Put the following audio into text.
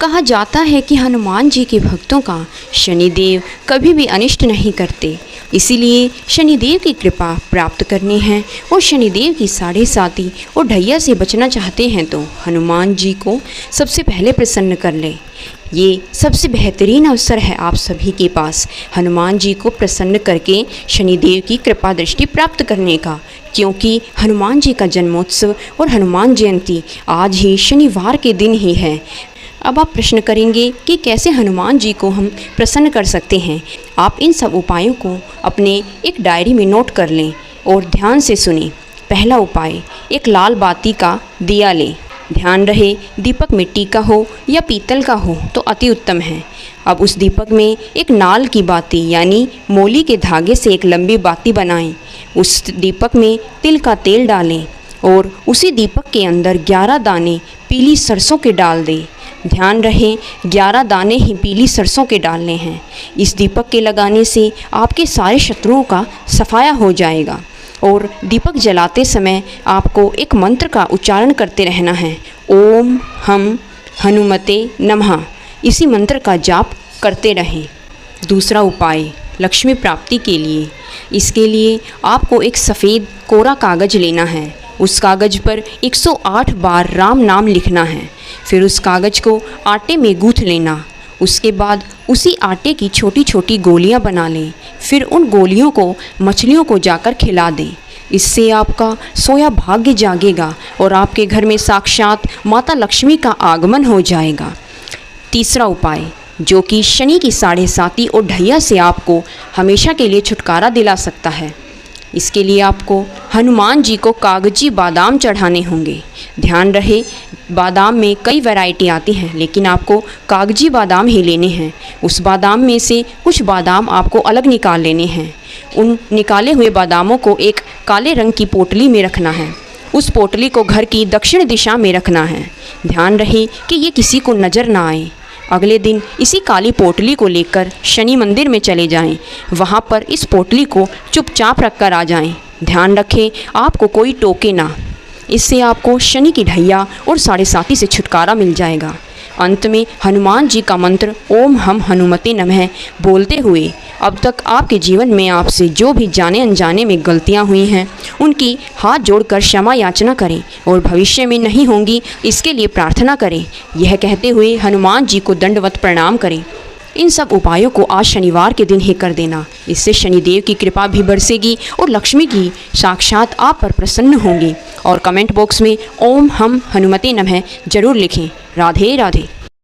कहा जाता है कि हनुमान जी के भक्तों का शनिदेव कभी भी अनिष्ट नहीं करते, इसीलिए शनिदेव की कृपा प्राप्त करनी है और शनिदेव की साढ़े साती और ढैया से बचना चाहते हैं तो हनुमान जी को सबसे पहले प्रसन्न कर लें। ये सबसे बेहतरीन अवसर है आप सभी के पास हनुमान जी को प्रसन्न करके शनिदेव की कृपा दृष्टि प्राप्त करने का, क्योंकि हनुमान जी का जन्मोत्सव और हनुमान जयंती आज ही शनिवार के दिन ही है। अब आप प्रश्न करेंगे कि कैसे हनुमान जी को हम प्रसन्न कर सकते हैं। आप इन सब उपायों को अपने एक डायरी में नोट कर लें और ध्यान से सुनें। पहला उपाय, एक लाल बाती का दिया लें। ध्यान रहे दीपक मिट्टी का हो या पीतल का हो तो अति उत्तम है। अब उस दीपक में एक नाल की बाती यानी मोली के धागे से एक लंबी बाती बनाएं। उस दीपक में तिल का तेल डालें और उसी दीपक के अंदर 11 दाने पीली सरसों के डाल दें। ध्यान रहे 11 दाने ही पीली सरसों के डालने हैं। इस दीपक के लगाने से आपके सारे शत्रुओं का सफाया हो जाएगा और दीपक जलाते समय आपको एक मंत्र का उच्चारण करते रहना है, ओम हम हनुमते नमः। इसी मंत्र का जाप करते रहें। दूसरा उपाय, लक्ष्मी प्राप्ति के लिए। इसके लिए आपको एक सफ़ेद कोरा कागज़ लेना है। उस कागज़ पर 108 बार राम नाम लिखना है। फिर उस कागज़ को आटे में गूँथ लेना। उसके बाद उसी आटे की छोटी छोटी गोलियां बना लें। फिर उन गोलियों को मछलियों को जाकर खिला दें। इससे आपका सोया भाग्य जागेगा और आपके घर में साक्षात माता लक्ष्मी का आगमन हो जाएगा। तीसरा उपाय, जो कि शनि की साढ़े साती और ढैया से आपको हमेशा के लिए छुटकारा दिला सकता है। इसके लिए आपको हनुमान जी को कागजी बादाम चढ़ाने होंगे। ध्यान रहे बादाम में कई वैरायटी आती हैं, लेकिन आपको कागजी बादाम ही लेने हैं। उस बादाम में से कुछ बादाम आपको अलग निकाल लेने हैं। उन निकाले हुए बादामों को एक काले रंग की पोटली में रखना है। उस पोटली को घर की दक्षिण दिशा में रखना है। ध्यान रहे कि ये किसी को नज़र ना आए। अगले दिन इसी काली पोटली को लेकर शनि मंदिर में चले जाएं। वहाँ पर इस पोटली को चुपचाप रख कर आ जाएं। ध्यान रखें आपको कोई टोके ना। इससे आपको शनि की ढैया और साढ़े साती से छुटकारा मिल जाएगा। अंत में हनुमान जी का मंत्र ओम हम हनुमते नमः बोलते हुए अब तक आपके जीवन में आपसे जो भी जाने अनजाने में गलतियां हुई हैं उनकी हाथ जोड़कर क्षमा याचना करें और भविष्य में नहीं होंगी इसके लिए प्रार्थना करें। यह कहते हुए हनुमान जी को दंडवत प्रणाम करें। इन सब उपायों को आज शनिवार के दिन ही कर देना। इससे शनिदेव की कृपा भी बरसेगी और लक्ष्मी की साक्षात आप पर प्रसन्न होंगी। और कमेंट बॉक्स में ओम हम हनुमते नमः जरूर लिखें। राधे राधे।